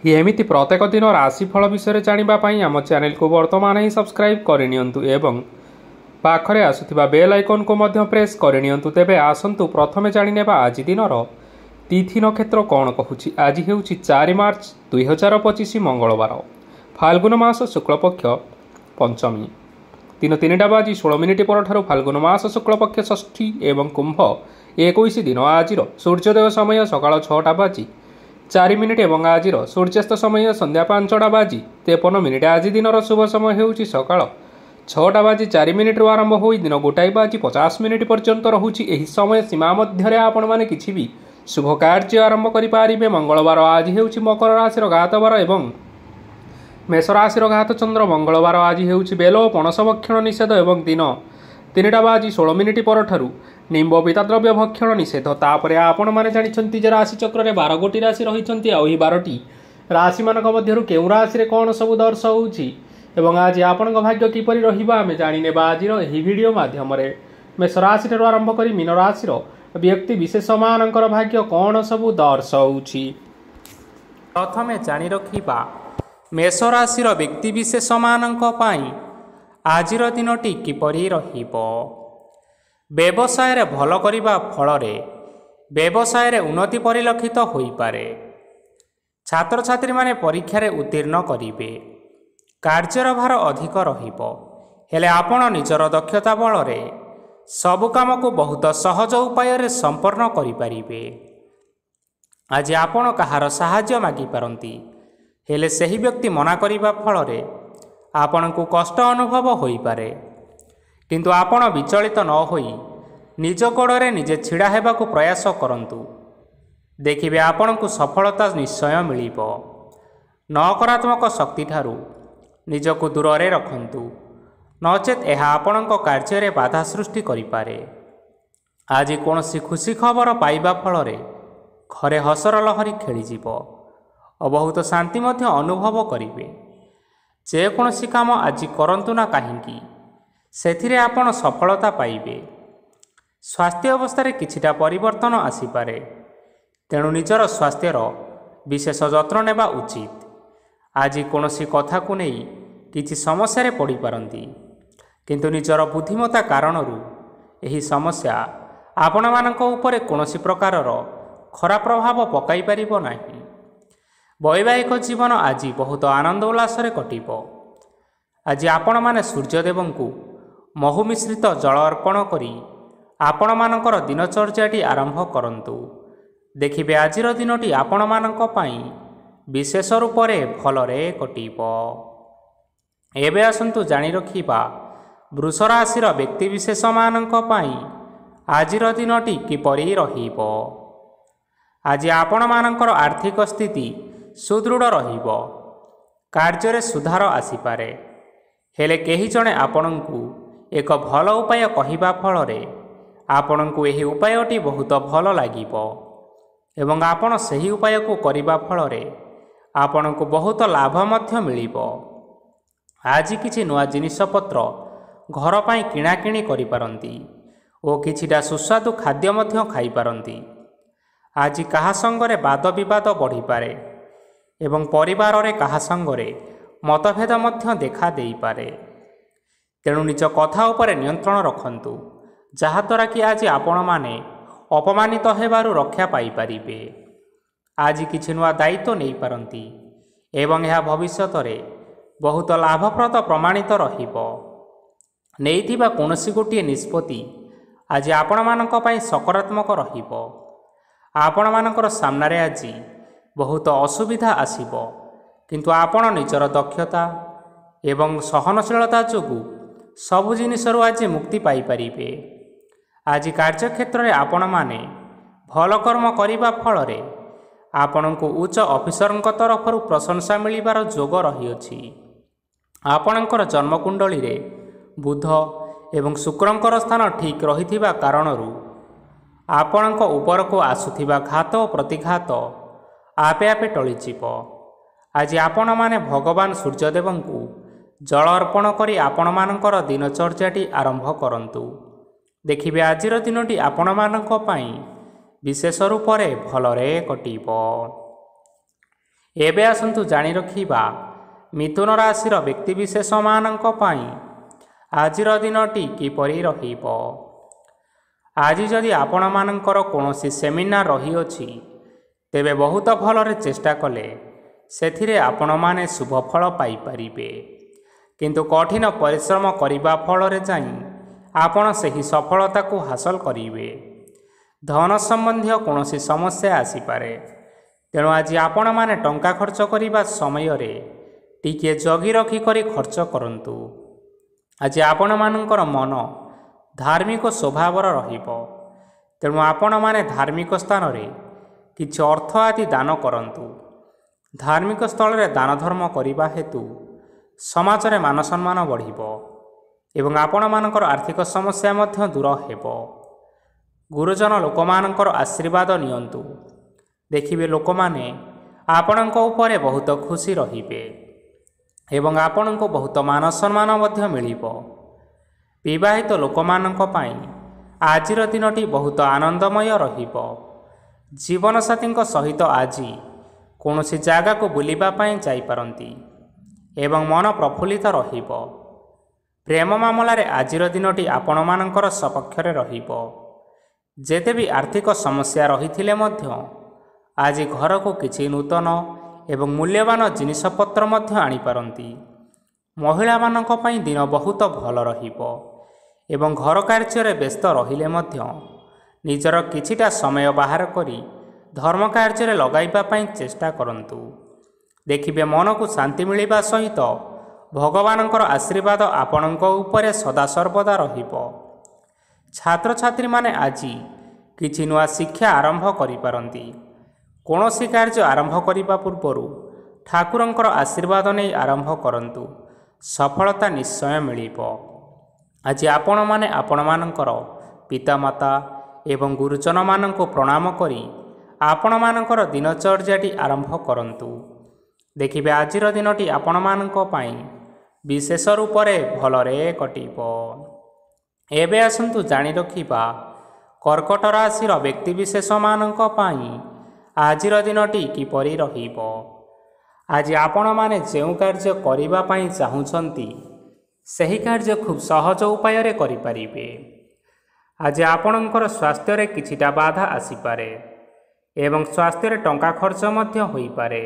एमिति प्रत्येक दिन राशिफल विषय जानापी आम चैनल को वर्तमान ही सब्सक्राइब करनियंतु एवं पाखरे आसुथिबा बेल आइकन को मध्य प्रेस करनियंतु। तेबे आसंतु प्रथमे जानिनेबा आज दिनर तिथि नक्षत्र कौन कहूछि। आज हेउछि 4 मार्च 2025 मंगलवार, फाल्गुन मास शुक्लपक्ष पंचमी, दिन 3टा बाजी 16 मिनिट परठारु फाल्गुन मास शुक्लपक्ष षष्ठी एवं कुंभ 21 दिन। आजिर सूर्योदय समय सकाळ 6टा बाजी 4 मिनिट एवं आजिर सूर्यास्त समय संध्या 5टा बाजी 53 मिनिट। आज दिनर शुभ समय हेउछि सकाळ 6टा बाजी 4 मिनिट आरंभ होई दिन 1टा बाजी 50 मिनिट पर्यंत रहुछि। एही समय सीमा मध्य आपण माने किछि भी शुभ कार्य आरंभ करि पारिबे। मंगलवार आज हेउछि मकर राशिर घातवार एवं मेष राशिर घात चंद्र। मंगलवार आज हेउछि बेल ओ पणस भक्षण निषेध एवं दिन 3टा बाजी 16 मिनिट परठारु निम्ब पिताद्रव्य भक्षण निषेध। तापरे आपण माने जानिछंती जे राशि चक्र रे 12 गोटी राशि रहिछंती। आ ओही 12टी राशि मानक मध्यरु केउ राशि रे कोन सब दर्श होउछि एवं आज आपनक भाग्य किपरि रहिबा आमे जानि नेबा आजिर एही वीडियो माध्यम रे। मेष राशि रे आरंभ करी मीन राशि रो व्यक्ति विशेष मानकर भाग्य कोन सब दर्श होउछि। प्रथमे जानि रखिबा मेष राशि रो व्यक्ति विशेष मानक पई आजिर दिनटी किपरि रहिबो। व्यवसाय रे भल करिबा फल रे व्यवसाय रे उन्नति परिलक्षित होई पारे। छात्र छात्री माने परीक्षा रे उत्तीर्ण करिवे। कार्यर भार अधिक रहिबो, हेले आपण निजर दक्षता बल रे सबु काम को बहुत सहज उपाय रे संपन्न करि पारिबे। आज आपण कहार सहाय्य मागी पारंती, हेले सही व्यक्ति मना करिबा फल रे आपण को कष्ट अनुभव होई पारे। किंतु आपण विचलित न होई निज गोड़े निजे छिड़ा हेबाकु प्रयास करंतु। देखिबे आपण को सफलता निश्चय मिलिबो। नकारात्मक शक्ति ठारू निजको दूर रे रखंतु, नचेत एहा आपणक कार्य रे बाधा सृष्टि करि पारे। आज कोनोसी खुशी खबर पाइबा फल रे घरे हसर लहरी खेली जीवो और बहुत शांति मध्य अनुभव करिवे। जे कोनोसी काम आज करंतु ना काहेकि सेथिरे आपण सफलता पाइबे। स्वास्थ्य अवस्था रे किछिटा परिवर्तन आसीपारे, तेणु निजर स्वास्थ्यर विशेष जत्न नेबा उचित। आज कोनोसी कथा को नहीं किछि समस्या रे पड़ी पारंती, किंतु निजर बुद्धिमत्ता कारणरू एही समस्या आपण मानक उपरे कोनोसी प्रकारर खराब प्रभाव पकाई पारिबो नाही। वैवाहिक जीवन आज बहुत आनंद उल्लास रे कटिबो। आज आपण माने सूर्यदेवंकु महु मिश्रित जल अर्पण करी आपण मानकर दिनचर्याटी आरंभ करंतु। देखिबे आजिर दिनटी आपण मानक पई विशेष रूप रे भल रे कटिबो। एबे आसंतु जानि रखिबा वृष राशिर व्यक्ति विशेष मानक पई आजिर दिनटी किपरि रहिबो। आज आपण मानकर आर्थिक स्थिति सुदृढ़ रहिबो। कार्य रे सुधार आसीपारे, हेले केही जणे आपणंकु एक भल उपाय कहिबा फल रे आपणंकु एही उपायटी बहुत भल लागिबो एवं आपण सही उपाय को करिबा फल रे आपणंकु बहुत लाभ मध्य मिलिबो। आज किछि नुआ जिनिस पत्र घर पई किणा किणी करि पारंती ओ किछिटा सुस्वादु खाद्य मध्य खाई पारंती। आज कहा संगरे वाद विवाद बढ़ी पारे एवं परिवार रे कहा संगरे मतभेद मध्य देखा देई पारे। तेणु निज कथा उपरे नियंत्रण रखंतु, जहाद्वारा कि आज आपण माने अपमानित हेबारु रक्षा पाई पारिबे। आज किछि नुआ दायित्व नहीं पारंती एवं यह भविष्यत रे बहुत लाभप्रद प्रमाणित रहिबो। नेइथिबा कोनोसी गोटिए निष्पत्ति आज आपण मानक पई सकारात्मक रहिबो। आपण मानकर सामना रे आज बहुत असुविधा आसीबो, किंतु आपण निजर दक्षता एवं सहनशीलता जोगु सबु जिनिसरु आज मुक्ति पाई पारिबे। आज कार्यक्षेत्र रे आपण माने भल कर्म करिबा फल रे आपणको उच्च ऑफिसरଙ୍କ तरफरु प्रशंसा मिलिबार जोग रहिअछि। आपणकर जन्मकुंडली रे बुध एवं शुक्रंकर स्थान ठीक रहिथिबा कारणरू आपणक उपरको आसुथिबा घात और प्रतिघात आपे आपे टळिजिब। आज आपण माने भगवान सूर्यदेवंकु जल अर्पण करी आपण मानकर दिनचर्याटी आरंभ करंतु। देखिबे आजिर दिनटी आपण मानक पई विशेष रूप रे भल रे कटिबो। ଏବେ ଆସନ୍ତୁ ଜାଣି ରଖିବା ମିଥୁନ ରାଶିର ବ୍ୟକ୍ତିବିଶେଷମାନଙ୍କ ପାଇଁ ଆଜିର ଦିନଟି କିପରି ରହିବ। ଆଜି ଯଦି ଆପଣମାନଙ୍କର କୌଣସି ସେମିନାର ରହିଅଛି, ତେବେ ବହୁତ ଭଲରେ ଚେଷ୍ଟା କଲେ ସେଥିରେ ଆପଣମାନେ ଶୁଭଫଳ ପାଇପାରିବେ। କିନ୍ତୁ କଠିନ ପରିଶ୍ରମ କରିବା ଫଳରେ ଯାଇ ଆପଣ ସେହି ସଫଳତାକୁ ହାସଲ କରିବେ। ଧନ ସମ୍ବନ୍ଧୀୟ କୌଣସି ସମସ୍ୟା ଆସିପାରେ, ତେଣୁ ଆଜି ଆପଣମାନେ ଟଙ୍କା ଖର୍ଚ୍ଚ କରିବା ସମୟରେ ଟିକିଏ ଜଗି ରଖି କରି ଖର୍ଚ୍ଚ କରନ୍ତୁ। ଆଜି ଆପଣମାନଙ୍କର ମନ ଧାର୍ମିକ ସ୍ୱଭାବର ରହିବ, ତେଣୁ ଆପଣମାନେ ଧାର୍ମିକ ସ୍ଥାନରେ କିଛି ଅର୍ଥ ଆଦି ଦାନ କରନ୍ତୁ। ଧାର୍ମିକ ସ୍ଥଳରେ ଦାନ ଧର୍ମ କରିବା ହେତୁ ସମାଜରେ ମାନ ସମ୍ମାନ ବଢ଼ିବ ଏବଂ ଆପଣମାନଙ୍କର ଆର୍ଥିକ ସମସ୍ୟା ମଧ୍ୟ ଦୂର ହେବ। ଗୁରୁଜନ ଲୋକମାନଙ୍କର ଆଶୀର୍ବାଦ ନିଅନ୍ତୁ। ଦେଖିବେ ଲୋକମାନେ ଆପଣଙ୍କ ଉପରେ ବହୁତ ଖୁସି ରହିବେ ଏବଂ ଆପଣଙ୍କୁ ବହୁତ ମାନ ସମ୍ମାନ ମଧ୍ୟ ମିଳିବ। ବିବାହିତ ଲୋକମାନଙ୍କ ପାଇଁ ଆଜିର ଦିନଟି ବହୁତ ଆନନ୍ଦମୟ ରହିବ। ଜୀବନସାଥୀଙ୍କ ସହିତ ଆଜି କୌଣସି ଜାଗାକୁ ବୁଲିବା ପାଇଁ ଯାଇପାରନ୍ତି ଏବଂ ମନ ପ୍ରଫୁଲ୍ଲିତ ରହିବ। ପ୍ରେମ ମାମଲାରେ ଆଜିର ଦିନଟି ଆପଣମାନଙ୍କର ସପକ୍ଷରେ ରହିବ। ଯେତେ ବି ଆର୍ଥିକ ସମସ୍ୟା ରହିଥିଲେ ମଧ୍ୟ ଆଜି ଘରକୁ କିଛି ନୂତନ ଏବଂ ମୂଲ୍ୟବାନ ଜିନିଷପତ୍ର ମଧ୍ୟ ଆଣିପାରନ୍ତି। ମହିଳାମାନଙ୍କ ପାଇଁ ଦିନ ବହୁତ ଭଲ ରହିବ ଏବଂ ଘର କାର୍ଯ୍ୟରେ ବ୍ୟସ୍ତ ରହିଲେ ମଧ୍ୟ ନିଜର କିଛିଟା ସମୟ ବାହାର କରି ଧର୍ମ କାର୍ଯ୍ୟରେ ଲଗାଇବା ପାଇଁ ଚେଷ୍ଟା କରନ୍ତୁ। ଦେଖିବେ ମନକୁ ଶାନ୍ତି ମିଳିବା ସହିତ ଭଗବାନଙ୍କର ଆଶୀର୍ବାଦ ଆପଣଙ୍କ ଉପରେ ସଦାସର୍ବଦା ରହିବ। ଛାତ୍ରଛାତ୍ରୀମାନେ ଆଜି କିଛି ନୂଆ ଶିକ୍ଷା ଆରମ୍ଭ କରିପାରନ୍ତି। କୌଣସି କାର୍ଯ୍ୟ ଆରମ୍ଭ କରିବା ପୂର୍ବରୁ ଠାକୁରଙ୍କର ଆଶୀର୍ବାଦ ନେଇ ଆରମ୍ଭ କରନ୍ତୁ, ସଫଳତା ନିଶ୍ଚୟ ମିଳିବ। ଆଜି ଆପଣମାନେ ଆପଣମାନଙ୍କର ପିତାମାତା ଏବଂ ଗୁରୁଜନମାନଙ୍କୁ ପ୍ରଣାମ କରି ଆପଣମାନଙ୍କର ଦିନଚର୍ଯ୍ୟାଟି ଆରମ୍ଭ କରନ୍ତୁ। ଦେଖିବେ ଆଜିର ଦିନଟି ଆପଣମାନଙ୍କ ପାଇଁ ବିଶେଷ ରୂପରେ ଭଲରେ କଟିବ। ଏବେ ଆସନ୍ତୁ ଜାଣି ରଖିବା କର୍କଟ ରାଶିର ବ୍ୟକ୍ତିବିଶେଷମାନଙ୍କ ପାଇଁ ଆଜିର ଦିନଟି କିପରି ରହିବ। ଆଜି ଆପଣମାନେ ଯେଉଁ କାର୍ଯ୍ୟ କରିବା ପାଇଁ ଚାହୁଁଛନ୍ତି, ସେହି କାର୍ଯ୍ୟ ଖୁବ୍ ସହଜ ଉପାୟରେ କରିପାରିବେ। ଆଜି ଆପଣଙ୍କର ସ୍ୱାସ୍ଥ୍ୟରେ କିଛିଟା ବାଧା ଆସିପାରେ ଏବଂ ସ୍ୱାସ୍ଥ୍ୟରେ ଟଙ୍କା ଖର୍ଚ୍ଚ ମଧ୍ୟ ହୋଇପାରେ।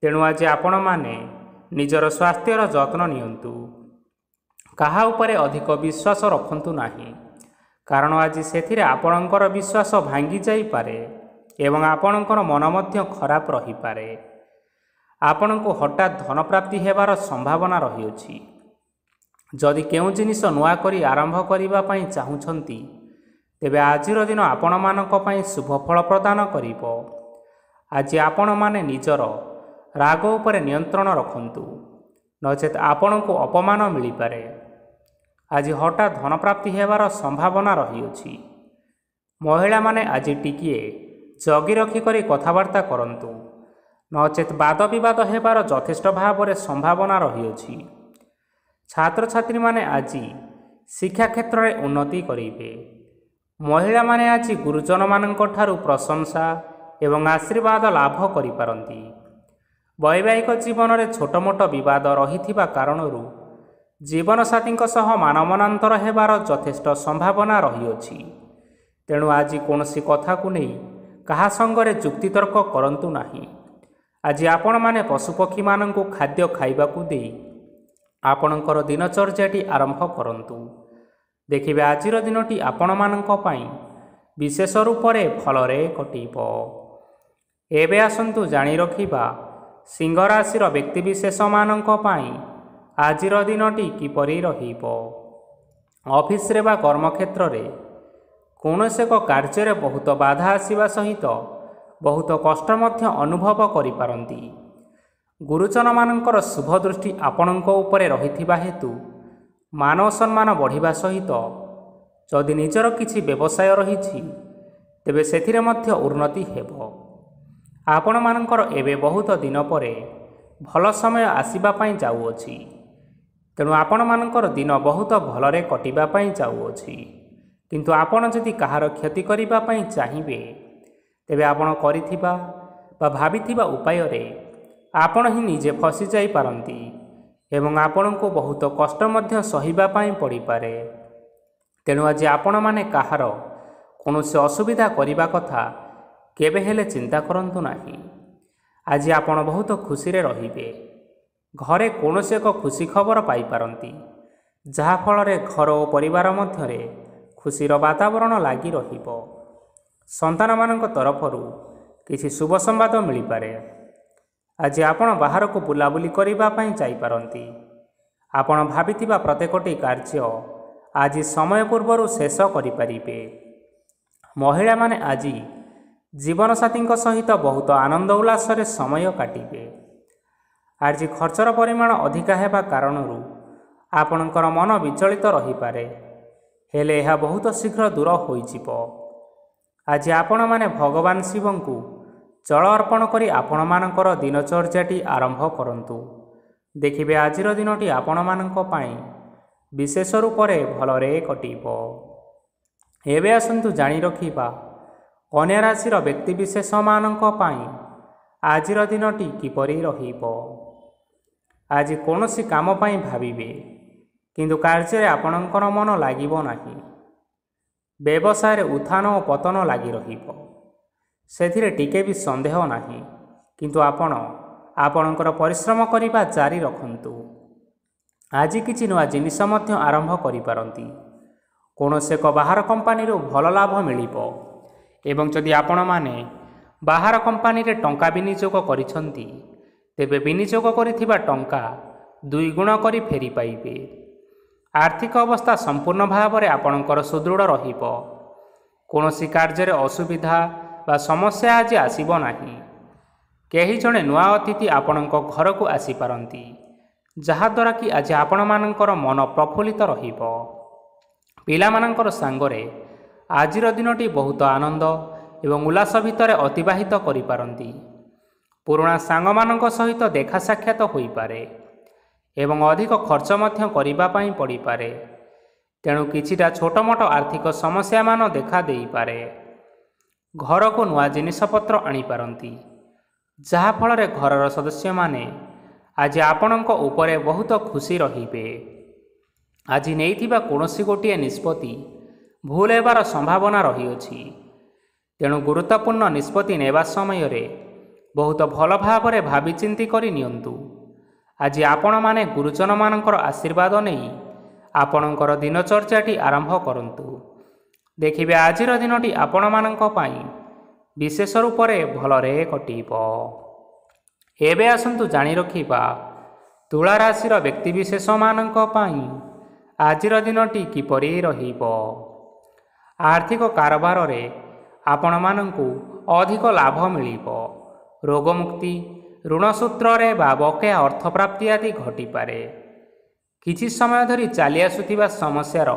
ତେଣୁ ଆଜି ଆପଣମାନେ ନିଜର ସ୍ୱାସ୍ଥ୍ୟର ଯତ୍ନ ନିଅନ୍ତୁ। କାହା ଉପରେ ଅଧିକ ବିଶ୍ୱାସ ରଖନ୍ତୁ ନାହିଁ, କାରଣ ଆଜି ସେଥିରେ ଆପଣଙ୍କର ବିଶ୍ୱାସ ଭାଙ୍ଗି ଯାଇପାରେ ଏବଂ ଆପଣଙ୍କର ମନ ମଧ୍ୟ ଖରାପ ରହିପାରେ। ଆପଣଙ୍କୁ ହଠାତ୍ ଧନପ୍ରାପ୍ତି ହେବାର ସମ୍ଭାବନା ରହିଅଛି। ଯଦି କେଉଁ ଜିନିଷ ନୂଆ କରି ଆରମ୍ଭ କରିବା ପାଇଁ ଚାହୁଁଛନ୍ତି, ତେବେ ଆଜିର ଦିନ ଆପଣମାନଙ୍କ ପାଇଁ ଶୁଭଫଳ ପ୍ରଦାନ କରିବ। ଆଜି ଆପଣମାନେ ନିଜର ରାଗ ଉପରେ ନିୟନ୍ତ୍ରଣ ରଖନ୍ତୁ, ନଚେତ୍ ଆପଣଙ୍କୁ ଅପମାନ ମିଳିପାରେ। ଆଜି ହଠାତ୍ ଧନପ୍ରାପ୍ତି ହେବାର ସମ୍ଭାବନା ରହିଅଛି। ମହିଳାମାନେ ଆଜି ଟିକିଏ ଜଗି ରଖି କରି କଥାବାର୍ତ୍ତା କରନ୍ତୁ, ନଚେତ୍ ବାଦ ବିବାଦ ହେବାର ଯଥେଷ୍ଟ ଭାବରେ ସମ୍ଭାବନା ରହିଅଛି। ଛାତ୍ରଛାତ୍ରୀମାନେ ଆଜି ଶିକ୍ଷା କ୍ଷେତ୍ରରେ ଉନ୍ନତି କରିବେ। ମହିଳାମାନେ ଆଜି ଗୁରୁଜନମାନଙ୍କ ଠାରୁ ପ୍ରଶଂସା ଏବଂ ଆଶୀର୍ବାଦ ଲାଭ କରିପାରନ୍ତି। ବୈବାହିକ ଜୀବନରେ ଛୋଟ ମୋଟ ବିବାଦ ରହିଥିବା କାରଣରୁ ଜୀବନସାଥୀଙ୍କ ସହ ମାନମନାନ୍ତର ହେବାର ଯଥେଷ୍ଟ ସମ୍ଭାବନା ରହିଅଛି। ତେଣୁ ଆଜି କୌଣସି କଥାକୁ ନେଇ କାହା ସଙ୍ଗରେ ଯୁକ୍ତିତର୍କ କରନ୍ତୁ ନାହିଁ। ଆଜି ଆପଣମାନେ ପଶୁପକ୍ଷୀମାନଙ୍କୁ ଖାଦ୍ୟ ଖାଇବାକୁ ଦେଇ ଆପଣଙ୍କର ଦିନଚର୍ଯ୍ୟାଟି ଆରମ୍ଭ କରନ୍ତୁ। ଦେଖିବେ ଆଜିର ଦିନଟି ଆପଣମାନଙ୍କ ପାଇଁ ବିଶେଷ ରୂପରେ ଭଲରେ କଟିବ। ଏବେ ଆସନ୍ତୁ ଜାଣି ରଖିବା ସିଂହ ରାଶିର ବ୍ୟକ୍ତିବିଶେଷମାନଙ୍କ ପାଇଁ ଆଜିର ଦିନଟି କିପରି ରହିବ। ଅଫିସରେ ବା କର୍ମକ୍ଷେତ୍ରରେ କୌଣସି ଏକ କାର୍ଯ୍ୟରେ ବହୁତ ବାଧା ଆସିବା ସହିତ ବହୁତ କଷ୍ଟ ମଧ୍ୟ ଅନୁଭବ କରିପାରନ୍ତି। ଗୁରୁଜନମାନଙ୍କର ଶୁଭ ଦୃଷ୍ଟି ଆପଣଙ୍କ ଉପରେ ରହିଥିବା ହେତୁ ମାନ ସମ୍ମାନ ବଢ଼ିବା ସହିତ ଯଦି ନିଜର କିଛି ବ୍ୟବସାୟ ରହିଛି, ତେବେ ସେଥିରେ ମଧ୍ୟ ଉନ୍ନତି ହେବ। ଆପଣମାନଙ୍କର ଏବେ ବହୁତ ଦିନ ପରେ ଭଲ ସମୟ ଆସିବା ପାଇଁ ଯାଉଅଛି। ତେଣୁ ଆପଣମାନଙ୍କର ଦିନ ବହୁତ ଭଲରେ କଟିବା ପାଇଁ ଯାଉଅଛି। କିନ୍ତୁ ଆପଣ ଯଦି କାହାର କ୍ଷତି କରିବା ପାଇଁ ଚାହିଁବେ, ତେବେ ଆପଣ କରିଥିବା ବା ଭାବିଥିବା ଉପାୟରେ ଆପଣ ହିଁ ନିଜେ ଫସି ଯାଇପାରନ୍ତି ଏବଂ ଆପଣଙ୍କୁ ବହୁତ କଷ୍ଟ ମଧ୍ୟ ସହିବା ପାଇଁ ପଡ଼ିପାରେ। ତେଣୁ ଆଜି ଆପଣମାନେ କାହାର କୌଣସି ଅସୁବିଧା କରିବା କଥା କେବେ ହେଲେ ଚିନ୍ତା କରନ୍ତୁ ନାହିଁ। ଆଜି ଆପଣ ବହୁତ ଖୁସିରେ ରହିବେ। ଘରେ କୌଣସି ଏକ ଖୁସି ଖବର ପାଇପାରନ୍ତି, ଯାହାଫଳରେ ଘର ଓ ପରିବାର ମଧ୍ୟରେ ଖୁସିର ବାତାବରଣ ଲାଗି ରହିବ। ସନ୍ତାନମାନଙ୍କ ତରଫରୁ କିଛି ଶୁଭ ସମ୍ବାଦ ମିଳିପାରେ। ଆଜି ଆପଣ ବାହାରକୁ ବୁଲାବୁଲି କରିବା ପାଇଁ ଯାଇପାରନ୍ତି। ଆପଣ ଭାବିଥିବା ପ୍ରତ୍ୟେକଟି କାର୍ଯ୍ୟ ଆଜି ସମୟ ପୂର୍ବରୁ ଶେଷ କରିପାରିବେ। ମହିଳାମାନେ ଆଜି ଜୀବନସାଥୀଙ୍କ ସହିତ ବହୁତ ଆନନ୍ଦ ଉଲ୍ଲାସରେ ସମୟ କାଟିବେ। ଆଜି ଖର୍ଚ୍ଚର ପରିମାଣ ଅଧିକା ହେବା କାରଣରୁ ଆପଣଙ୍କର ମନ ବିଚଳିତ ରହିପାରେ, ହେଲେ ଏହା ବହୁତ ଶୀଘ୍ର ଦୂର ହୋଇଯିବ। ଆଜି ଆପଣମାନେ ଭଗବାନ ଶିବଙ୍କୁ ଜଳ ଅର୍ପଣ କରି ଆପଣମାନଙ୍କର ଦିନଚର୍ଯ୍ୟାଟି ଆରମ୍ଭ କରନ୍ତୁ। ଦେଖିବେ ଆଜିର ଦିନଟି ଆପଣମାନଙ୍କ ପାଇଁ ବିଶେଷ ରୂପରେ ଭଲରେ କଟିବ। ଏବେ ଆସନ୍ତୁ ଜାଣି ରଖିବା କନ୍ୟା ରାଶିର ବ୍ୟକ୍ତିବିଶେଷମାନଙ୍କ ପାଇଁ ଆଜିର ଦିନଟି କିପରି ରହିବ। ଆଜି କୌଣସି କାମ ପାଇଁ ଭାବିବେ, କିନ୍ତୁ କାର୍ଯ୍ୟରେ ଆପଣଙ୍କର ମନ ଲାଗିବ ନାହିଁ। ବ୍ୟବସାୟରେ ଉତ୍ଥାନ ଓ ପତନ ଲାଗି ରହିବ, ସେଥିରେ ଟିକେ ବି ସନ୍ଦେହ ନାହିଁ। କିନ୍ତୁ ଆପଣ ଆପଣଙ୍କର ପରିଶ୍ରମ କରିବା ଜାରି ରଖନ୍ତୁ। ଆଜି କିଛି ନୂଆ ଜିନିଷ ମଧ୍ୟ ଆରମ୍ଭ କରିପାରନ୍ତି। କୌଣସି ଏକ ବାହାର କମ୍ପାନୀରୁ ଭଲ ଲାଭ ମିଳିବ ଏବଂ ଯଦି ଆପଣମାନେ ବାହାର କମ୍ପାନୀରେ ଟଙ୍କା ବିନିଯୋଗ କରିଛନ୍ତି, ତେବେ ବିନିଯୋଗ କରିଥିବା ଟଙ୍କା 2 ଗୁଣ କରି ଫେରି ପାଇବେ। ଆର୍ଥିକ ଅବସ୍ଥା ସମ୍ପୂର୍ଣ୍ଣ ଭାବରେ ଆପଣଙ୍କର ସୁଦୃଢ଼ ରହିବ। କୌଣସି କାର୍ଯ୍ୟରେ ଅସୁବିଧା ବା ସମସ୍ୟା ଆଜି ଆସିବ ନାହିଁ। କେହି ଜଣେ ନୂଆ ଅତିଥି ଆପଣଙ୍କ ଘରକୁ ଆସିପାରନ୍ତି, ଯାହାଦ୍ୱାରା କି ଆଜି ଆପଣମାନଙ୍କର ମନ ପ୍ରଫୁଲ୍ଲିତ ରହିବ। ପିଲାମାନଙ୍କର ସାଙ୍ଗରେ ଆଜିର ଦିନଟି ବହୁତ ଆନନ୍ଦ ଏବଂ ଉଲ୍ଲାସ ଭିତରେ ଅତିବାହିତ କରିପାରନ୍ତି। ପୁରୁଣା ସାଙ୍ଗମାନଙ୍କ ସହିତ ଦେଖା ସାକ୍ଷାତ ହୋଇପାରେ ଏବଂ ଅଧିକ ଖର୍ଚ୍ଚ ମଧ୍ୟ କରିବା ପାଇଁ ପଡ଼ିପାରେ। ତେଣୁ କିଛିଟା ଛୋଟମୋଟ ଆର୍ଥିକ ସମସ୍ୟାମାନ ଦେଖା ଦେଇପାରେ। ଘରକୁ ନୂଆ ଜିନିଷପତ୍ର ଆଣିପାରନ୍ତି, ଯାହାଫଳରେ ଘରର ସଦସ୍ୟମାନେ ଆଜି ଆପଣଙ୍କ ଉପରେ ବହୁତ ଖୁସି ରହିବେ। ଆଜି ନେଇଥିବା କୌଣସି ଗୋଟିଏ ନିଷ୍ପତ୍ତି ଭୁଲ ହେବାର ସମ୍ଭାବନା ରହିଅଛି। ତେଣୁ ଗୁରୁତ୍ୱପୂର୍ଣ୍ଣ ନିଷ୍ପତ୍ତି ନେବା ସମୟରେ ବହୁତ ଭଲ ଭାବରେ ଭାବିଚିନ୍ତି କରି ନିଅନ୍ତୁ। ଆଜି ଆପଣମାନେ ଗୁରୁଜନମାନଙ୍କର ଆଶୀର୍ବାଦ ନେଇ ଆପଣଙ୍କର ଦିନଚର୍ଯ୍ୟାଟି ଆରମ୍ଭ କରନ୍ତୁ। ଦେଖିବେ ଆଜିର ଦିନଟି ଆପଣମାନଙ୍କ ପାଇଁ ବିଶେଷ ରୂପରେ ଭଲରେ କଟିବ। ଏବେ ଆସନ୍ତୁ ଜାଣି ରଖିବା ତୁଳା ରାଶିର ବ୍ୟକ୍ତିବିଶେଷମାନଙ୍କ ପାଇଁ ଆଜିର ଦିନଟି କିପରି ରହିବ। ଆର୍ଥିକ କାରବାରରେ ଆପଣମାନଙ୍କୁ ଅଧିକ ଲାଭ ମିଳିବ। ରୋଗମୁକ୍ତି, ଋଣ ସୂତ୍ରରେ ବା ବକେୟା ଅର୍ଥପ୍ରାପ୍ତି ଆଦି ଘଟିପାରେ। କିଛି ସମୟ ଧରି ଚାଲି ଆସୁଥିବା ସମସ୍ୟାର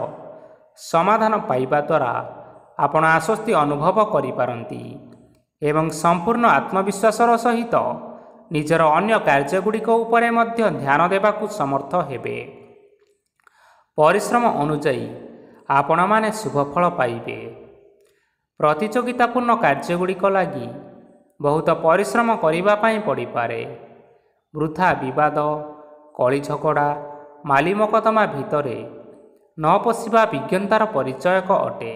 ସମାଧାନ ପାଇବା ଦ୍ୱାରା ଆପଣ ଆଶ୍ୱସ୍ତି ଅନୁଭବ କରିପାରନ୍ତି ଏବଂ ସମ୍ପୂର୍ଣ୍ଣ ଆତ୍ମବିଶ୍ୱାସର ସହିତ ନିଜର ଅନ୍ୟ କାର୍ଯ୍ୟଗୁଡ଼ିକ ଉପରେ ମଧ୍ୟ ଧ୍ୟାନ ଦେବାକୁ ସମର୍ଥ ହେବେ। ପରିଶ୍ରମ ଅନୁଯାୟୀ ଆପଣମାନେ ଶୁଭଫଳ ପାଇବେ। ପ୍ରତିଯୋଗିତାପୂର୍ଣ୍ଣ କାର୍ଯ୍ୟଗୁଡ଼ିକ ଲାଗି ବହୁତ ପରିଶ୍ରମ କରିବା ପାଇଁ ପଡ଼ିପାରେ। ବୃଥା ବିବାଦ, କଳି ଝଗଡ଼ା, ମାଲି ମକଦ୍ଦମା ଭିତରେ ନ ପଶିବା ବିଜ୍ଞତାର ପରିଚୟକ ଅଟେ।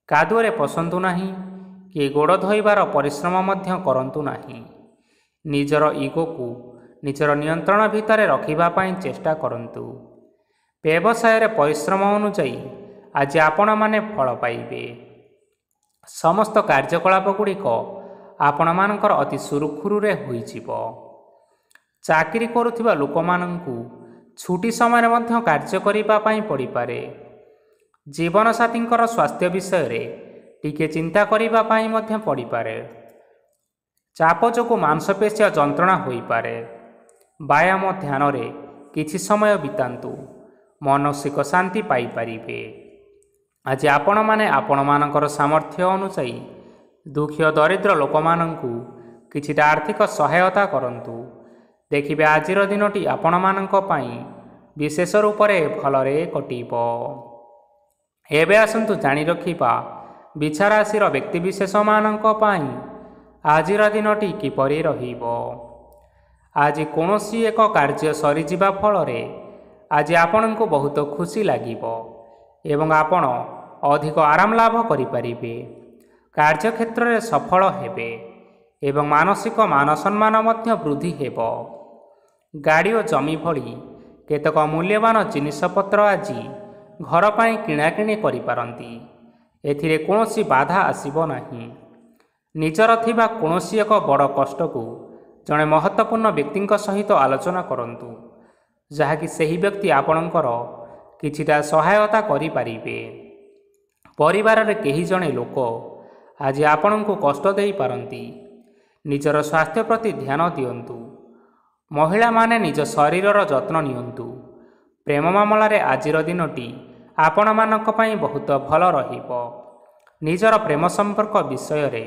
କାଦୁଅରେ ପଶନ୍ତୁ ନାହିଁ କି ଗୋଡ଼ ଧୋଇବାର ପରିଶ୍ରମ ମଧ୍ୟ କରନ୍ତୁ ନାହିଁ। ନିଜର ଇଗୋକୁ ନିଜର ନିୟନ୍ତ୍ରଣ ଭିତରେ ରଖିବା ପାଇଁ ଚେଷ୍ଟା କରନ୍ତୁ। ବ୍ୟବସାୟରେ ପରିଶ୍ରମ ଅନୁଯାୟୀ ଆଜି ଆପଣମାନେ ଫଳ ପାଇବେ। ସମସ୍ତ କାର୍ଯ୍ୟକଳାପ ଗୁଡ଼ିକ ଆପଣମାନଙ୍କର ଅତି ସୁରୁଖୁରୁରେ ହୋଇଯିବ। ଚାକିରି କରୁଥିବା ଲୋକମାନଙ୍କୁ ଛୁଟି ସମୟରେ ମଧ୍ୟ କାର୍ଯ୍ୟ କରିବା ପାଇଁ ପଡ଼ିପାରେ। ଜୀବନସାଥୀଙ୍କର ସ୍ୱାସ୍ଥ୍ୟ ବିଷୟରେ ଟିକେ ଚିନ୍ତା କରିବା ପାଇଁ ମଧ୍ୟ ପଡ଼ିପାରେ। ଚାପ ଯୋଗୁଁ ମାଂସପେଶୀୟ ଯନ୍ତ୍ରଣା ହୋଇପାରେ। ବ୍ୟାୟାମ ଧ୍ୟାନରେ କିଛି ସମୟ ବିତାନ୍ତୁ, ମାନସିକ ଶାନ୍ତି ପାଇପାରିବେ। ଆଜି ଆପଣମାନେ ଆପଣମାନଙ୍କର ସାମର୍ଥ୍ୟ ଅନୁଯାୟୀ ଦୁଃଖୀ ଓ ଦରିଦ୍ର ଲୋକମାନଙ୍କୁ କିଛିଟା ଆର୍ଥିକ ସହାୟତା କରନ୍ତୁ। ଦେଖିବେ ଆଜିର ଦିନଟି ଆପଣମାନଙ୍କ ପାଇଁ ବିଶେଷ ରୂପରେ ଭଲରେ କଟିବ। ଏବେ ଆସନ୍ତୁ ଜାଣି ରଖିବା ବିଛା ରାଶିର ବ୍ୟକ୍ତିବିଶେଷମାନଙ୍କ ପାଇଁ ଆଜିର ଦିନଟି କିପରି ରହିବ। ଆଜି କୌଣସି ଏକ କାର୍ଯ୍ୟ ସରିଯିବା ଫଳରେ ଆଜି ଆପଣଙ୍କୁ ବହୁତ ଖୁସି ଲାଗିବ ଏବଂ ଆପଣ ଅଧିକ ଆରାମ ଲାଭ କରିପାରିବେ। କାର୍ଯ୍ୟକ୍ଷେତ୍ରରେ ସଫଳ ହେବେ ଏବଂ ମାନସିକ ମାନ ସମ୍ମାନ ମଧ୍ୟ ବୃଦ୍ଧି ହେବ। ଗାଡ଼ି ଓ ଜମି ଭଳି କେତେକ ମୂଲ୍ୟବାନ ଜିନିଷପତ୍ର ଆଜି ଘର ପାଇଁ କିଣାକିଣି କରିପାରନ୍ତି। ଏଥିରେ କୌଣସି ବାଧା ଆସିବ ନାହିଁ। ନିଜର ଥିବା କୌଣସି ଏକ ବଡ଼ କଷ୍ଟକୁ ଜଣେ ମହତ୍ତ୍ୱପୂର୍ଣ୍ଣ ବ୍ୟକ୍ତିଙ୍କ ସହିତ ଆଲୋଚନା କରନ୍ତୁ, ଯାହାକି ସେହି ବ୍ୟକ୍ତି ଆପଣଙ୍କର କିଛିଟା ସହାୟତା କରିପାରିବେ। ପରିବାରରେ କେହି ଜଣେ ଲୋକ ଆଜି ଆପଣଙ୍କୁ କଷ୍ଟ ଦେଇପାରନ୍ତି। ନିଜର ସ୍ୱାସ୍ଥ୍ୟ ପ୍ରତି ଧ୍ୟାନ ଦିଅନ୍ତୁ। ମହିଳାମାନେ ନିଜ ଶରୀରର ଯତ୍ନ ନିଅନ୍ତୁ। ପ୍ରେମ ମାମଲାରେ ଆଜିର ଦିନଟି ଆପଣମାନଙ୍କ ପାଇଁ ବହୁତ ଭଲ ରହିବ। ନିଜର ପ୍ରେମ ସମ୍ପର୍କ ବିଷୟରେ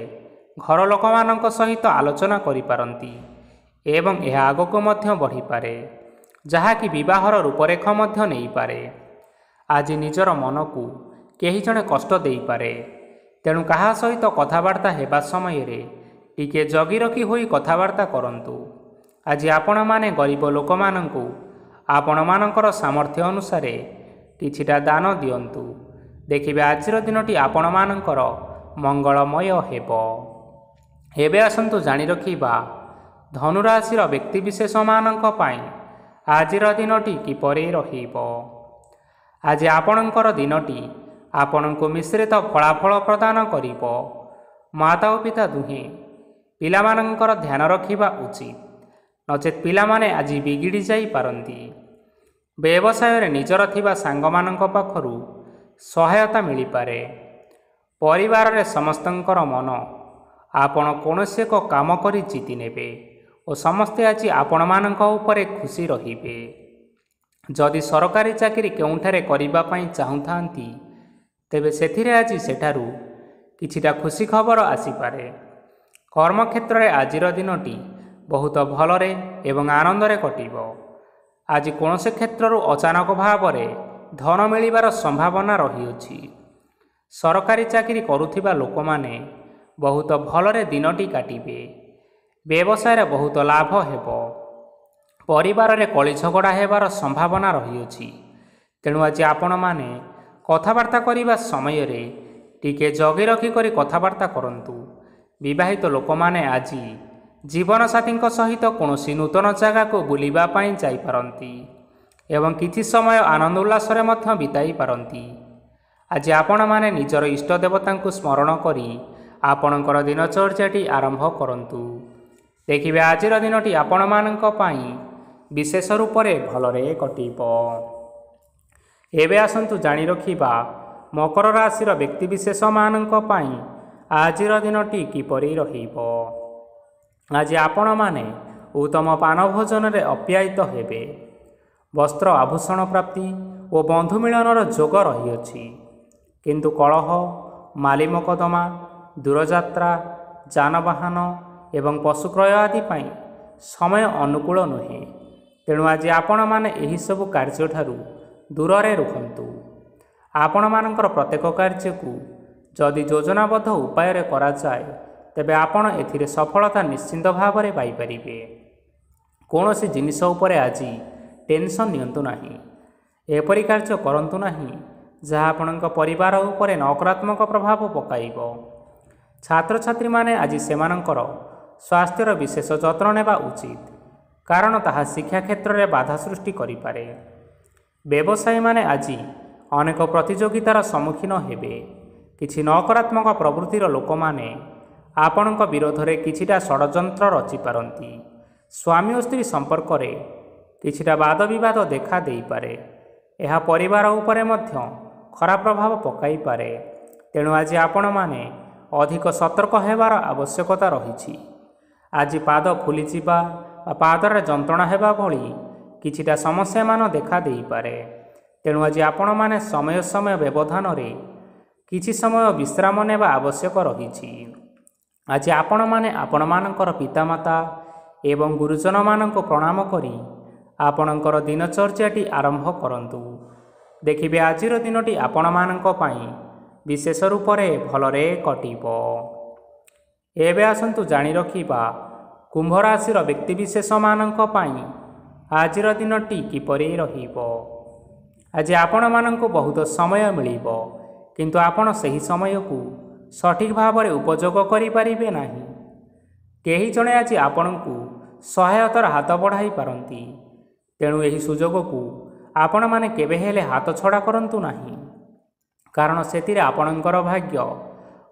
ଘର ଲୋକମାନଙ୍କ ସହିତ ଆଲୋଚନା କରିପାରନ୍ତି ଏବଂ ଏହା ଆଗକୁ ମଧ୍ୟ ବଢ଼ିପାରେ, ଯାହାକି ବିବାହର ରୂପରେଖ ମଧ୍ୟ ନେଇପାରେ। ଆଜି ନିଜର ମନକୁ କେହି ଜଣେ କଷ୍ଟ ଦେଇପାରେ, ତେଣୁ କାହା ସହିତ କଥାବାର୍ତ୍ତା ହେବା ସମୟରେ ଟିକିଏ ଜଗି ରଖି ହୋଇ କଥାବାର୍ତ୍ତା କରନ୍ତୁ। ଆଜି ଆପଣମାନେ ଗରିବ ଲୋକମାନଙ୍କୁ ଆପଣମାନଙ୍କର ସାମର୍ଥ୍ୟ ଅନୁସାରେ କିଛିଟା ଦାନ ଦିଅନ୍ତୁ। ଦେଖିବେ ଆଜିର ଦିନଟି ଆପଣମାନଙ୍କର ମଙ୍ଗଳମୟ ହେବ। ଏବେ ଆସନ୍ତୁ ଜାଣି ରଖିବା ଧନୁରାଶିର ବ୍ୟକ୍ତିବିଶେଷମାନଙ୍କ ପାଇଁ ଆଜିର ଦିନଟି କିପରି ରହିବ। ଆଜି ଆପଣଙ୍କର ଦିନଟି ଆପଣଙ୍କୁ ମିଶ୍ରିତ ଫଳାଫଳ ପ୍ରଦାନ କରିବ। ମାତା ଓ ପିତା ଦୁହେଁ ପିଲାମାନଙ୍କର ଧ୍ୟାନ ରଖିବା ଉଚିତ, ନଚେତ୍ ପିଲାମାନେ ଆଜି ବିଗିଡ଼ି ଯାଇପାରନ୍ତି। ବ୍ୟବସାୟରେ ନିଜର ଥିବା ସାଙ୍ଗମାନଙ୍କ ପାଖରୁ ସହାୟତା ମିଳିପାରେ। ପରିବାରରେ ସମସ୍ତଙ୍କର ମନ ଆପଣ କୌଣସି ଏକ କାମ କରି ଜିତି ନେବେ ଓ ସମସ୍ତେ ଆଜି ଆପଣମାନଙ୍କ ଉପରେ ଖୁସି ରହିବେ। ଯଦି ସରକାରୀ ଚାକିରି କେଉଁଠାରେ କରିବା ପାଇଁ ଚାହୁଁଥାନ୍ତି, ତେବେ ସେଥିରେ ଆଜି ସେଠାରୁ କିଛିଟା ଖୁସି ଖବର ଆସିପାରେ। କର୍ମକ୍ଷେତ୍ରରେ ଆଜିର ଦିନଟି ବହୁତ ଭଲରେ ଏବଂ ଆନନ୍ଦରେ କଟିବ। ଆଜି କୌଣସି କ୍ଷେତ୍ରରୁ ଅଚାନକ ଭାବରେ ଧନ ମିଳିବାର ସମ୍ଭାବନା ରହିଅଛି। ସରକାରୀ ଚାକିରି କରୁଥିବା ଲୋକମାନେ ବହୁତ ଭଲରେ ଦିନଟି କାଟିବେ। ବ୍ୟବସାୟରେ ବହୁତ ଲାଭ ହେବ। ପରିବାରରେ କଳି ଝଗଡ଼ା ହେବାର ସମ୍ଭାବନା ରହିଅଛି, ତେଣୁ ଆଜି ଆପଣମାନେ କଥାବାର୍ତ୍ତା କରିବା ସମୟରେ ଟିକିଏ ଜଗି ରଖି କରି କଥାବାର୍ତ୍ତା କରନ୍ତୁ। ବିବାହିତ ଲୋକମାନେ ଆଜି ଜୀବନସାଥୀଙ୍କ ସହିତ କୌଣସି ନୂତନ ଜାଗାକୁ ବୁଲିବା ପାଇଁ ଯାଇପାରନ୍ତି ଏବଂ କିଛି ସମୟ ଆନନ୍ଦ ଉଲ୍ଲାସରେ ମଧ୍ୟ ବିତାଇ ପାରନ୍ତି। ଆଜି ଆପଣମାନେ ନିଜର ଇଷ୍ଟ ଦେବତାଙ୍କୁ ସ୍ମରଣ କରି ଆପଣଙ୍କର ଦିନଚର୍ଯ୍ୟାଟି ଆରମ୍ଭ କରନ୍ତୁ। ଦେଖିବେ ଆଜିର ଦିନଟି ଆପଣମାନଙ୍କ ପାଇଁ ବିଶେଷ ରୂପରେ ଭଲରେ କଟିବ। ଏବେ ଆସନ୍ତୁ ଜାଣି ରଖିବା ମକର ରାଶିର ବ୍ୟକ୍ତିବିଶେଷମାନଙ୍କ ପାଇଁ ଆଜିର ଦିନଟି କିପରି ରହିବ। ଆଜି ଆପଣମାନେ ଉତ୍ତମ ପାନ ଭୋଜନରେ ଅପ୍ୟାୟିତ ହେବେ। ବସ୍ତ୍ର ଆଭୂଷଣ ପ୍ରାପ୍ତି ଓ ବନ୍ଧୁ ମିଳନର ଯୋଗ ରହିଅଛି, କିନ୍ତୁ କଳହ, ମାଲି ମକଦ୍ଦମା, ଦୂରଯାତ୍ରା, ଯାନବାହନ ଏବଂ ପଶୁ କ୍ରୟ ଆଦି ପାଇଁ ସମୟ ଅନୁକୂଳ ନୁହେଁ। ତେଣୁ ଆଜି ଆପଣମାନେ ଏହିସବୁ କାର୍ଯ୍ୟଠାରୁ ଦୂରରେ ରୁହନ୍ତୁ। ଆପଣମାନଙ୍କର ପ୍ରତ୍ୟେକ କାର୍ଯ୍ୟକୁ ଯଦି ଯୋଜନାବଦ୍ଧ ଉପାୟରେ କରାଯାଏ, ତେବେ ଆପଣ ଏଥିରେ ସଫଳତା ନିଶ୍ଚିନ୍ତ ଭାବରେ ପାଇପାରିବେ। କୌଣସି ଜିନିଷ ଉପରେ ଆଜି ଟେନସନ୍ ନିଅନ୍ତୁ ନାହିଁ। ଏପରି କାର୍ଯ୍ୟ କରନ୍ତୁ ନାହିଁ ଯାହା ଆପଣଙ୍କ ପରିବାର ଉପରେ ନକାରାତ୍ମକ ପ୍ରଭାବ ପକାଇବ। ଛାତ୍ରଛାତ୍ରୀମାନେ ଆଜି ସେମାନଙ୍କର ସ୍ୱାସ୍ଥ୍ୟର ବିଶେଷ ଯତ୍ନ ନେବା ଉଚିତ, କାରଣ ତାହା ଶିକ୍ଷା କ୍ଷେତ୍ରରେ ବାଧା ସୃଷ୍ଟି କରିପାରେ। ବ୍ୟବସାୟୀମାନେ ଆଜି ଅନେକ ପ୍ରତିଯୋଗିତାର ସମ୍ମୁଖୀନ ହେବେ। କିଛି ନକାରାତ୍ମକ ପ୍ରବୃତ୍ତିର ଲୋକମାନେ ଆପଣଙ୍କ ବିରୋଧରେ କିଛିଟା ଷଡ଼ଯନ୍ତ୍ର ରଚିପାରନ୍ତି। ସ୍ୱାମୀ ଓ ସ୍ତ୍ରୀ ସମ୍ପର୍କରେ କିଛିଟା ବାଦବିବାଦ ଦେଖା ଦେଇପାରେ। ଏହା ପରିବାର ଉପରେ ମଧ୍ୟ ଖରାପ ପ୍ରଭାବ ପକାଇପାରେ। ତେଣୁ ଆଜି ଆପଣମାନେ ଅଧିକ ସତର୍କ ହେବାର ଆବଶ୍ୟକତା ରହିଛି। ଆଜି ପାଦ ଫୁଲିଯିବା ବା ପାଦରେ ଯନ୍ତ୍ରଣା ହେବା ଭଳି କିଛିଟା ସମସ୍ୟାମାନ ଦେଖା ଦେଇପାରେ। ତେଣୁ ଆଜି ଆପଣମାନେ ସମୟ ସମୟ ବ୍ୟବଧାନରେ କିଛି ସମୟ ବିଶ୍ରାମ ନେବା ଆବଶ୍ୟକ ରହିଛି। ଆଜି ଆପଣମାନେ ଆପଣମାନଙ୍କର ପିତାମାତା ଏବଂ ଗୁରୁଜନମାନଙ୍କୁ ପ୍ରଣାମ କରି ଆପଣଙ୍କର ଦିନଚର୍ଯ୍ୟାଟି ଆରମ୍ଭ କରନ୍ତୁ। ଦେଖିବେ ଆଜିର ଦିନଟି ଆପଣମାନଙ୍କ ପାଇଁ ବିଶେଷ ରୂପରେ ଭଲରେ କଟିବ। ଏବେ ଆସନ୍ତୁ ଜାଣି ରଖିବା କୁମ୍ଭ ରାଶିର ବ୍ୟକ୍ତିବିଶେଷମାନଙ୍କ ପାଇଁ ଆଜିର ଦିନଟି କିପରି ରହିବ। ଆଜି ଆପଣମାନଙ୍କୁ ବହୁତ ସମୟ ମିଳିବ, କିନ୍ତୁ ଆପଣ ସେହି ସମୟକୁ ସଠିକ୍ ଭାବରେ ଉପଯୋଗ କରିପାରିବେ ନାହିଁ। କେହି ଜଣେ ଆଜି ଆପଣଙ୍କୁ ସହାୟତାର ହାତ ବଢ଼ାଇ ପାରନ୍ତି, ତେଣୁ ଏହି ସୁଯୋଗକୁ ଆପଣମାନେ କେବେ ହେଲେ ହାତଛଡ଼ା କରନ୍ତୁ ନାହିଁ, କାରଣ ସେଥିରେ ଆପଣଙ୍କର ଭାଗ୍ୟ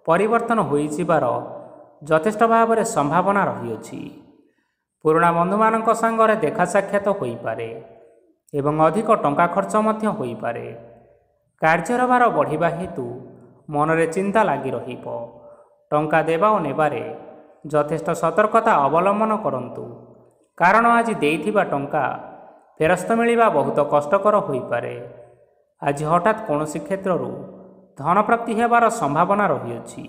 ପରିବର୍ତ୍ତନ ହୋଇଯିବାର ଯଥେଷ୍ଟ ଭାବରେ ସମ୍ଭାବନା ରହିଅଛି। ପୁରୁଣା ବନ୍ଧୁମାନଙ୍କ ସାଙ୍ଗରେ ଦେଖା ସାକ୍ଷାତ ହୋଇପାରେ ଏବଂ ଅଧିକ ଟଙ୍କା ଖର୍ଚ୍ଚ ମଧ୍ୟ ହୋଇପାରେ। କାର୍ଯ୍ୟର ଭାର ବଢ଼ିବା ହେତୁ ମନରେ ଚିନ୍ତା ଲାଗି ରହିବ। ଟଙ୍କା ଦେବା ଓ ନେବାରେ ଯଥେଷ୍ଟ ସତର୍କତା ଅବଲମ୍ବନ କରନ୍ତୁ, କାରଣ ଆଜି ଦେଇଥିବା ଟଙ୍କା ଫେରସ୍ତ ମିଳିବା ବହୁତ କଷ୍ଟକର ହୋଇପାରେ। ଆଜି ହଠାତ୍ କୌଣସି କ୍ଷେତ୍ରରୁ ଧନପ୍ରାପ୍ତି ହେବାର ସମ୍ଭାବନା ରହିଅଛି।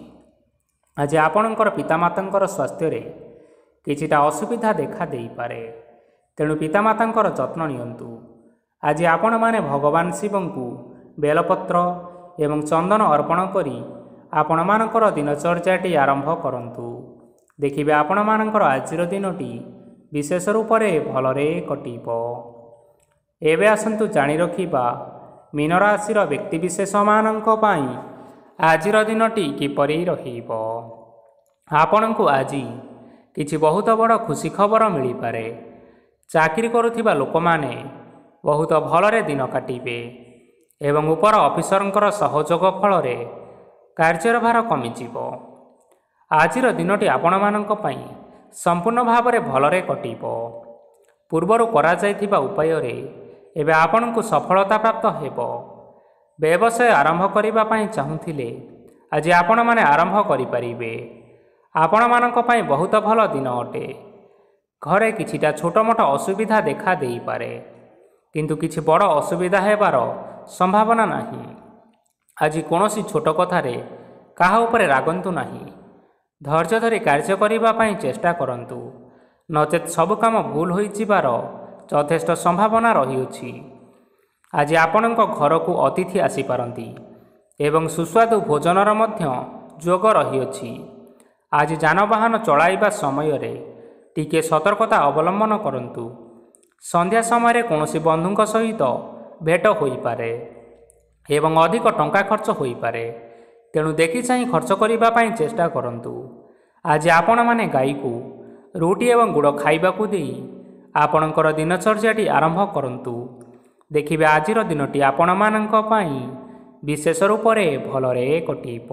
ଆଜି ଆପଣଙ୍କର ପିତାମାତାଙ୍କର ସ୍ୱାସ୍ଥ୍ୟରେ କିଛିଟା ଅସୁବିଧା ଦେଖା ଦେଇପାରେ, ତେଣୁ ପିତାମାତାଙ୍କର ଯତ୍ନ ନିଅନ୍ତୁ। ଆଜି ଆପଣମାନେ ଭଗବାନ ଶିବଙ୍କୁ ବେଲପତ୍ର ଏବଂ ଚନ୍ଦନ ଅର୍ପଣ କରି ଆପଣମାନଙ୍କର ଦିନଚର୍ଯ୍ୟାଟି ଆରମ୍ଭ କରନ୍ତୁ। ଦେଖିବେ ଆପଣମାନଙ୍କର ଆଜିର ଦିନଟି ବିଶେଷ ରୂପରେ ଭଲରେ କଟିବ। ଏବେ ଆସନ୍ତୁ ଜାଣି ରଖିବା ମୀନ ରାଶିର ବ୍ୟକ୍ତିବିଶେଷମାନଙ୍କ ପାଇଁ ଆଜିର ଦିନଟି କିପରି ରହିବ। ଆପଣଙ୍କୁ ଆଜି କିଛି ବହୁତ ବଡ଼ ଖୁସି ଖବର ମିଳିପାରେ। ଚାକିରି କରୁଥିବା ଲୋକମାନେ ବହୁତ ଭଲରେ ଦିନ କାଟିବେ ଏବଂ ଉପର ଅଫିସରଙ୍କର ସହଯୋଗ ଫଳରେ କାର୍ଯ୍ୟର ଭାର କମିଯିବ। ଆଜିର ଦିନଟି ଆପଣମାନଙ୍କ ପାଇଁ ସମ୍ପୂର୍ଣ୍ଣ ଭାବରେ ଭଲରେ କଟିବ। ପୂର୍ବରୁ କରାଯାଇଥିବା ଉପାୟରେ ଏବେ ଆପଣଙ୍କୁ ସଫଳତା ପ୍ରାପ୍ତ ହେବ। ବ୍ୟବସାୟ ଆରମ୍ଭ କରିବା ପାଇଁ ଚାହୁଁଥିଲେ ଆଜି ଆପଣମାନେ ଆରମ୍ଭ କରିପାରିବେ। ଆପଣମାନଙ୍କ ପାଇଁ ବହୁତ ଭଲ ଦିନ ଅଟେ। ଘରେ କିଛିଟା ଛୋଟମୋଟ ଅସୁବିଧା ଦେଖା ଦେଇପାରେ, କିନ୍ତୁ କିଛି ବଡ଼ ଅସୁବିଧା ହେବାର ସମ୍ଭାବନା ନାହିଁ। ଆଜି କୌଣସି ଛୋଟ କଥାରେ କାହା ଉପରେ ରାଗନ୍ତୁ ନାହିଁ। ଧୈର୍ଯ୍ୟ ଧରି କାର୍ଯ୍ୟ କରିବା ପାଇଁ ଚେଷ୍ଟା କରନ୍ତୁ, ନଚେତ୍ ସବୁ କାମ ଭୁଲ ହୋଇଯିବାର ଯଥେଷ୍ଟ ସମ୍ଭାବନା ରହିଅଛି। ଆଜି ଆପଣଙ୍କ ଘରକୁ ଅତିଥି ଆସିପାରନ୍ତି ଏବଂ ସୁସ୍ୱାଦୁ ଭୋଜନର ମଧ୍ୟ ଯୋଗ ରହିଅଛି। ଆଜି ଯାନବାହନ ଚଳାଇବା ସମୟରେ ଟିକିଏ ସତର୍କତା ଅବଲମ୍ବନ କରନ୍ତୁ। ସନ୍ଧ୍ୟା ସମୟରେ କୌଣସି ବନ୍ଧୁଙ୍କ ସହିତ ଭେଟ ହୋଇପାରେ ଏବଂ ଅଧିକ ଟଙ୍କା ଖର୍ଚ୍ଚ ହୋଇପାରେ, ତେଣୁ ଦେଖି ଚାହିଁ ଖର୍ଚ୍ଚ କରିବା ପାଇଁ ଚେଷ୍ଟା କରନ୍ତୁ। ଆଜି ଆପଣମାନେ ଗାଈକୁ ରୁଟି ଏବଂ ଗୁଡ଼ ଖାଇବାକୁ ଦେଇ ଆପଣଙ୍କର ଦିନଚର୍ଯ୍ୟାଟି ଆରମ୍ଭ କରନ୍ତୁ। ଦେଖିବେ ଆଜିର ଦିନଟି ଆପଣମାନଙ୍କ ପାଇଁ ବିଶେଷ ରୂପରେ ଭଲରେ କଟିବ।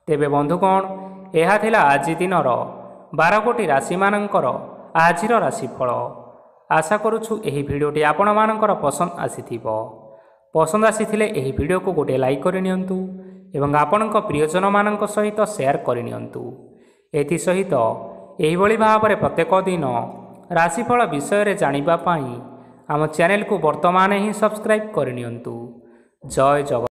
ତେବେ ବନ୍ଧୁଗଣ, ଏହା ଥିଲା ଆଜି ଦିନର 12 ଗୋଟି ରାଶିମାନଙ୍କର ଆଜିର ରାଶିଫଳ। ଆଶା କରୁଛୁ ଏହି ଭିଡ଼ିଓଟି ଆପଣମାନଙ୍କର ପସନ୍ଦ ଆସିଥିବ। ପସନ୍ଦ ଆସିଥିଲେ ଏହି ଭିଡ଼ିଓକୁ ଗୋଟିଏ ଲାଇକ୍ କରିନିଅନ୍ତୁ ଏବଂ ଆପଣଙ୍କ ପ୍ରିୟଜନମାନଙ୍କ ସହିତ ସେୟାର କରିନିଅନ୍ତୁ। ଏଥିସହିତ ଏହିଭଳି ଭାବରେ ପ୍ରତ୍ୟେକ ଦିନ ରାଶିଫଳ ବିଷୟରେ ଜାଣିବା ପାଇଁ ଆମ ଚ୍ୟାନେଲକୁ ବର୍ତ୍ତମାନ ହିଁ ସବସ୍କ୍ରାଇବ୍ କରିନିଅନ୍ତୁ। ଜୟ ଜଗନ୍ନାଥ।